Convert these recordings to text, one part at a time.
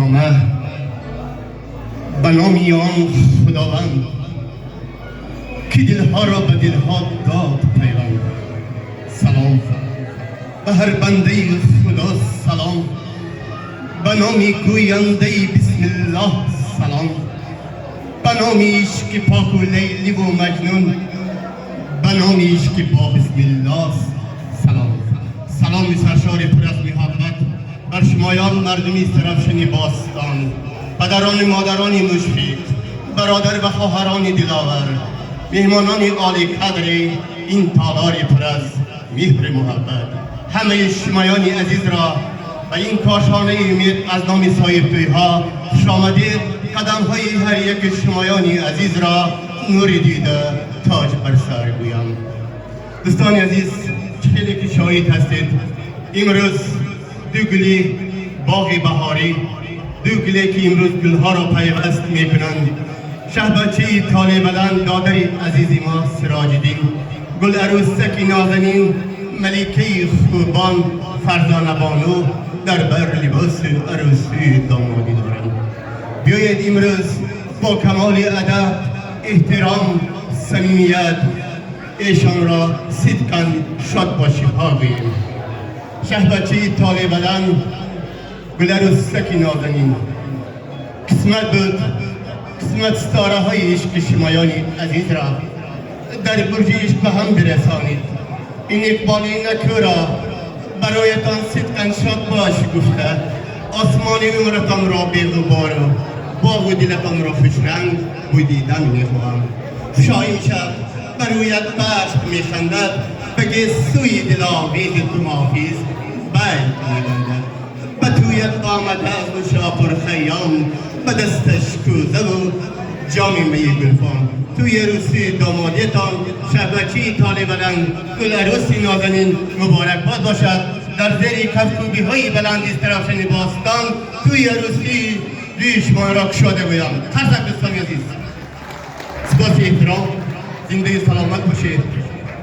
نامه به نام آن خداوند که دلها را به دلها داد پیوند. سلام به هر بنده خدا، سلام به نام گوینده بسم الله، سلام به نام عشق پاک و لیلی و مجنون، به نام عشق با بسم الله، سلام. سلام سرشار پر از محبت بر شمایان مردمی سرافشنی باستان، پدران مادران مشفق، برادر و خواهران دلاور، مهمانان عالی قدر این تالار پر از مهر محبت، همه شمایان عزیز را به این کاشانه امید از نام صاحب تویها خوش آمدید. قدم های هر یک شمایان عزیز را نور دیده تاج بر سر گویم. دوستان عزیز، خیلی که شاهد هستید امروز دو گلی باغ بهاری، دو گلی که امروز گلها را پیوست می کنند. شهبچه طالع بلند دادر عزیز ما سراج‌الدین، گل عروسک نازنین ملکه خوبان فرزانه بانو در بر لباس عروسی دامادی دارند. بیایید امروز با کمال ادب، احترام، صمیمیت ایشان را صدقاً شاد باشید ها بگیم. شهبچه طالع بلند گل عروسک نازنین، قسمت بود قسمت ستاره های عشق شمایان عزیز را در برج عشق به هم برسانید. این اقبال نکورا برایتان صدقاً شاد باش گفته، آسمان عمرتان را به غبار و باغ و دلتان را خوشرنگ بودیدن میخواهم. شاهین شب برایت بشت میخندد، بگه سوی دلاویز تو محافظ بیت میبندد. به تویت آمده و شاپر خیام، به دستش کوزه و جامی می گلفام. توی عروسی دامادیتان شهبچه طالع بلند گل عروسی نازنین مبارکباد باشد. در زیر کفکوبی های بلند استرافشن باستان توی عروسی ریش ما را کشاده گویم. ترسک دوستان عزیز، سپاس احترام، زنده سلامت باشید.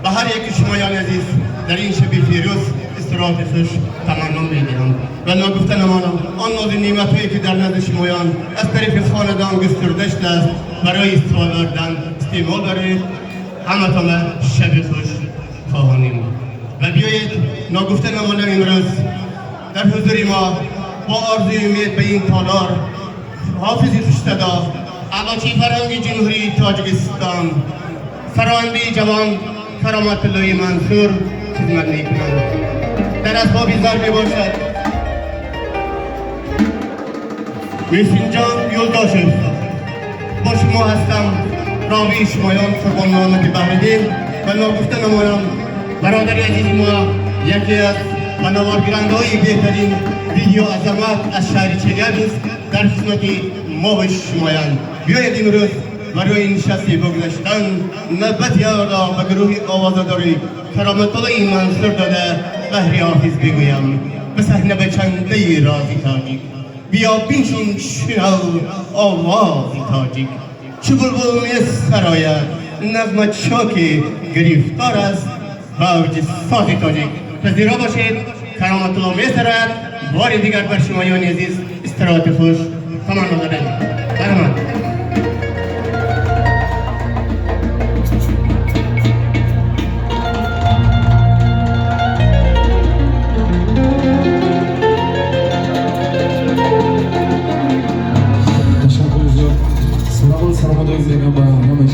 به هر یک شمایان عزیز در این شب فیروز استراحت خوش تمنا می‌دهم و ناگفته نمانم آن ناز نعمت‌هایی که در نزد شمایان از طریق خاندان گسترده شده است برای استفاده کردن استعمال برید. همتان شب خوش خواهانیم و بیایید ناگفته نمانم امروز در حضور ما با آرزوی امید به این تالار حافظی خوشتدا اعلاچی فرهنگ جمهوری تاجیکستان فرآیند جوان کرامت الله منصور خدمت می‌کنند. در اسباب ضربه باشد میسین جان یولداش با شما هستم، راوی شمایان فرمان محمد بهردین و ناگفته نمانم برادر عزیز ما یکی از منوارگرندهای بهترین ویدیو عظمت از شهر چگرد است در خدمت ما شمایان. بیایید امروز برای این نشستی بگذاشتن نوبت را به گروه آوازه‌داری کرامت الله منصور داده بهر حافظ بگویم. به صحنه به چنده رازی تاجیک بیا بنشین شنو آوازی تاجیک. چو بلبل می سراید نظم چاک گرفتار است به اوج سازی تاجیک. پذیرا باشید کرامت الله می سراید. بار دیگر بر شمایان عزیز استراحت خوش تمنا داریم. برآمد.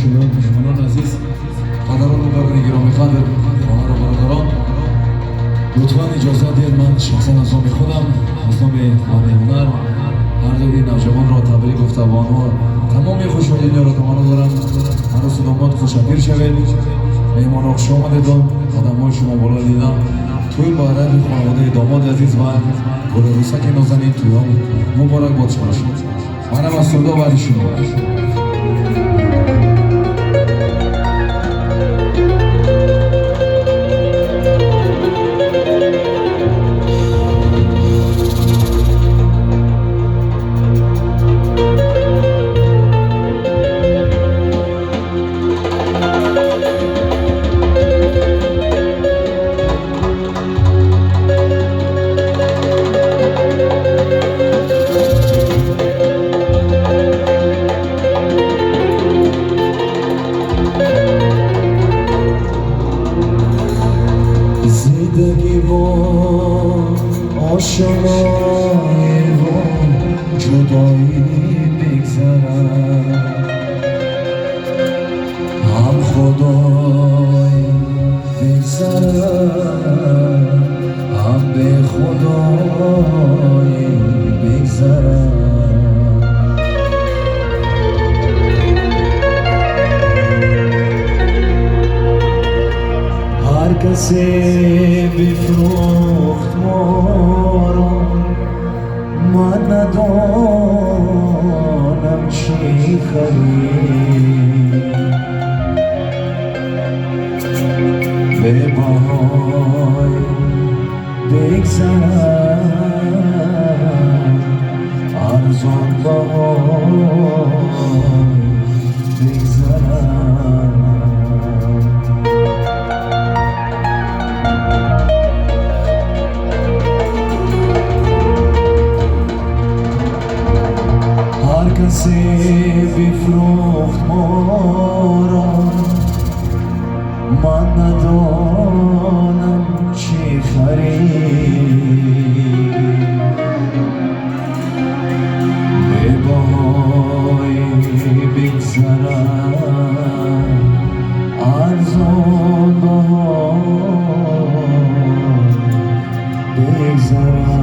مهمانان عزیز، قدران و برادران گرامی قدر، خواهر و برادران، لطفاً اجازه دهید من شخصا از نام خودم، از نام اهل هنر، هر دوری نوجوان را تبریک گفته و آنها تمامی خوشایندی را تمنا دارم عروس و داماد خوشگیر شوید. مهمانان خوش آمدید، قدم‌های شما بالا دیدم. توی باره خانواده داماد عزیز و گل عروسک نازنین توی مبارک باد باشید. منم از سودا بر شما. شمای رو جدایی بگذرد هم خدای بگذرد هم به خدای بگذرد هر کسی بفروخت ما را من ندانم چی خرید به بهای بگذرد ارزان بهای بگذرد هر کسی بفروخت ما را من ندانم چی خرید به بهای بگذرد ارزان بهای بگذرد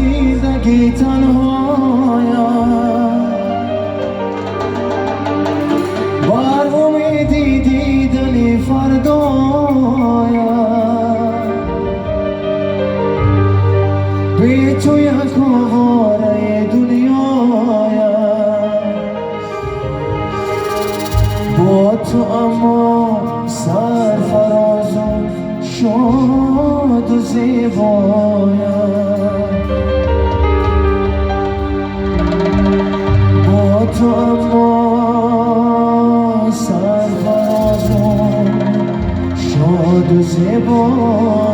رسیدگی تنهایم بر امیدی دیدنی فردایم بی تو یک آواره دنیایم با تو اما سرفراز و شاد و زیبایم با تو اما سرفراز و شاد و زیبایم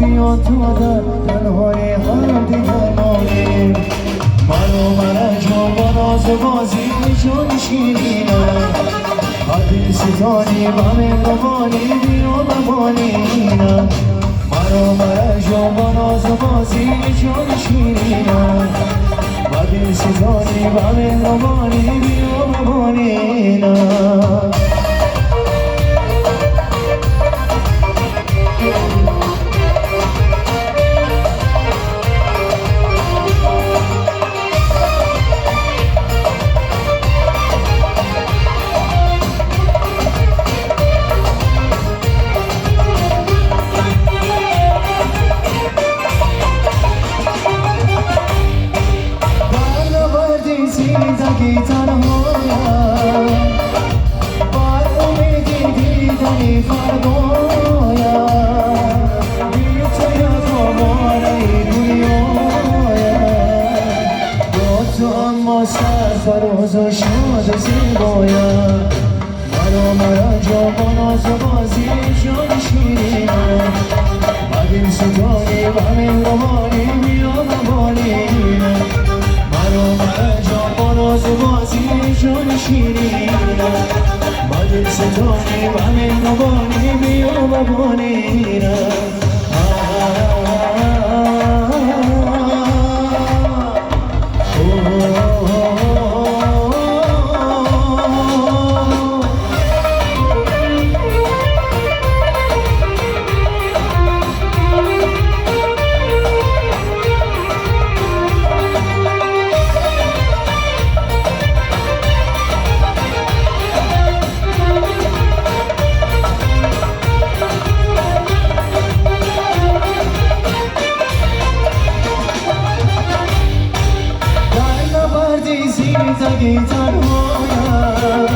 بیا تو در تنهای هم دیگر مانیم منو مرجا با ناز و بازی جان شیرینم حدیل ستانی غم روانی بیا ببانینم منو مرجا با ناز و بازی جان شیرینم حدیل ستانی غم روانی بیا ببانینم زندگی تنهایم بر امیدی دیدنی فردایم بی تو یک آواره دنیایم با تو اما سرفراز و شاد و زیبایم منو مرجا با ناز و بازی جان شیرینم حدیل ستانی غم روانی بیا ببانینم منو مرجا با ناز و بازی جان شیرینم حدیل ستانی غم روانی بیا ببانینم زندگی تنهایم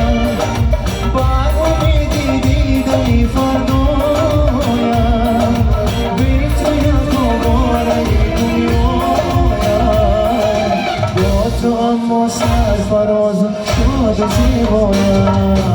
بر امیدی دیدنی فردایم بی تو یک آواره دنیایم با تو اما سرفراز شاد و زیبایم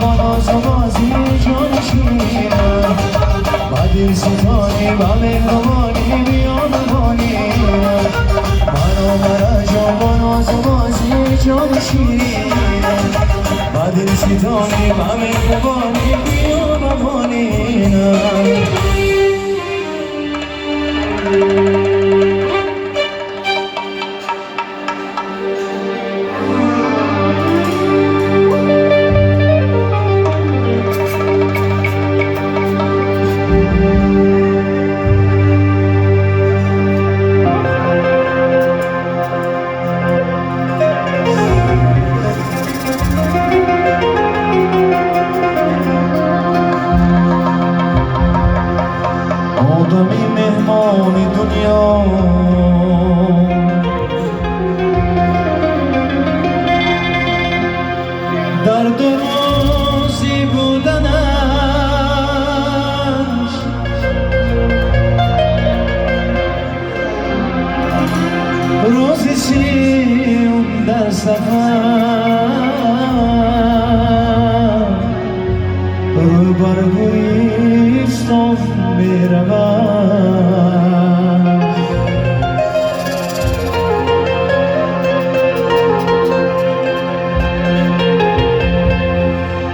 با ناز و بازی جان شیرینم حدیل ستانی غم روانی بیا ببانینم منو مرجا با ناز و بازی جان شیرینم حدیل ستانی غم روانی بیا ببانینم آدمی مهمان دنیا در سفر رو بر گویستان میروم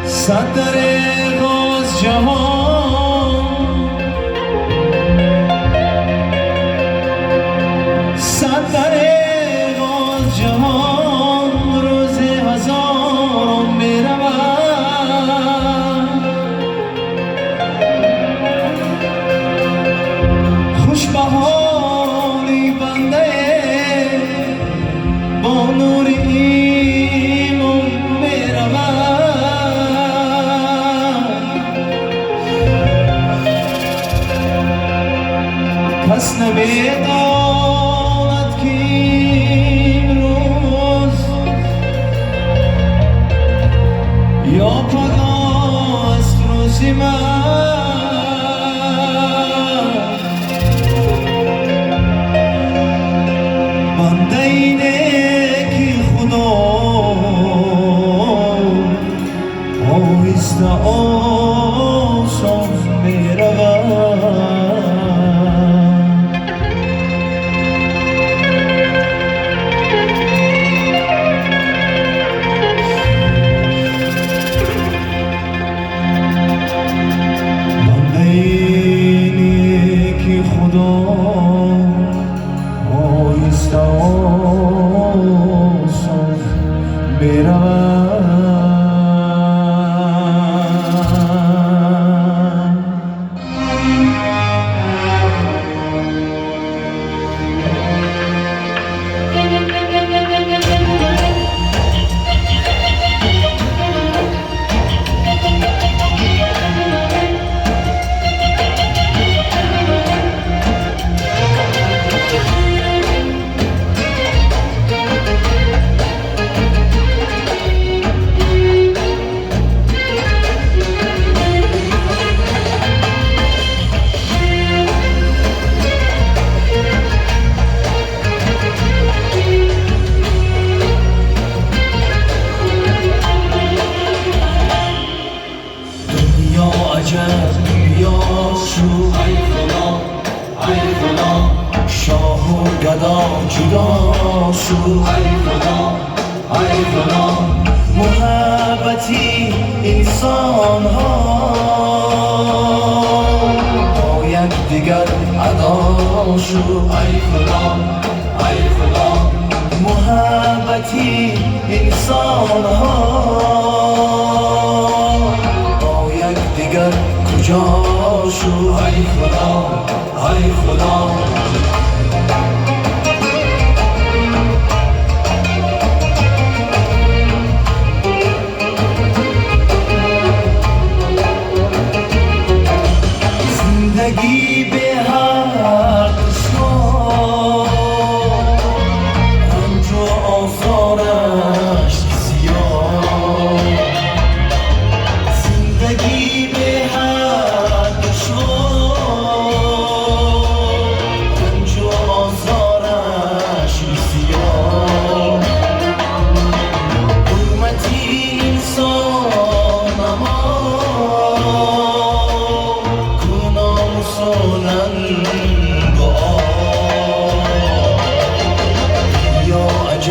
صد دریغ از جهان صد دریغ از جهان روز هزارم میروم خوش بهاری بنده با نور ایمان میروم کس نمیداند که امروز یا پگاست روز من بنده اینه که خدا آهسته آسان میرود شاه و گدا جدا شد ای خدا ای خدا محبتی انسان ها با یک دیگر ادا شد ای خدا ای خدا محبتی انسان ها با یک دیگر کجا شد ای خدا ای خدا زندگی به هر دشوار رنج و آزارش زیاد زندگی به هر دشوار رنج و آزارش زیاد حرمتی انسان اما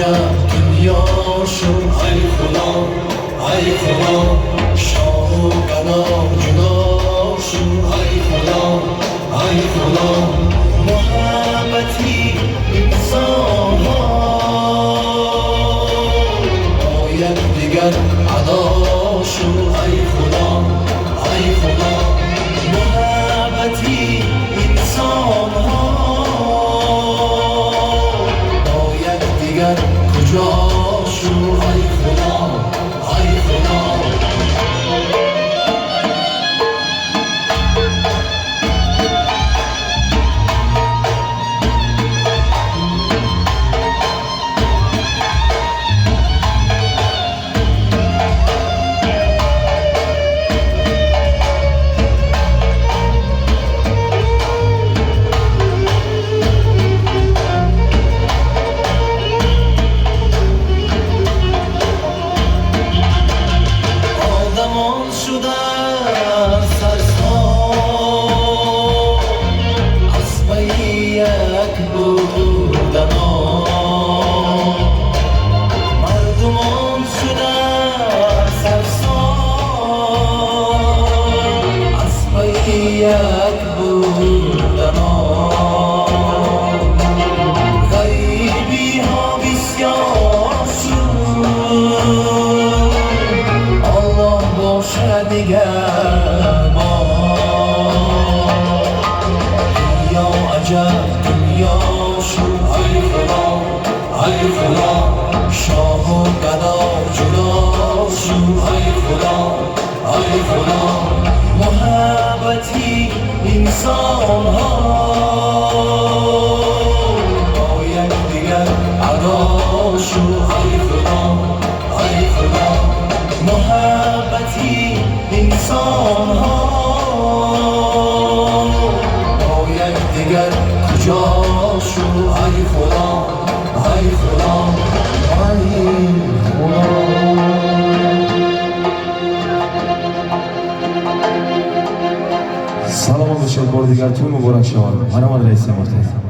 دنیا شو ای خدا ای خدا شاه و گدا جدا شو ای خدا ای خدا محبتی انسان ها با یک دیگر ادا شو ای خدا ای خدا محبتی انسان ها با یک دیگر کجا شو ای خدا ای خدا بودن مردمان شدن سرسان از پی یک بودن غریبی ها بسیار شد الله باشد دیگر ما دنیا عجب دنیا شد ای خدا ای خدا شاه و گدا جدا شد ای خدا ای خدا محبتی انسان ها با یکدیگر ادا شد ای خدا ای خدا محبتی انسان ها با یکدیگر کجا شد ای خدا ای خدا ای خدا سلام باشید بار دیگر تو مبارک شود. من رئیس مرتضی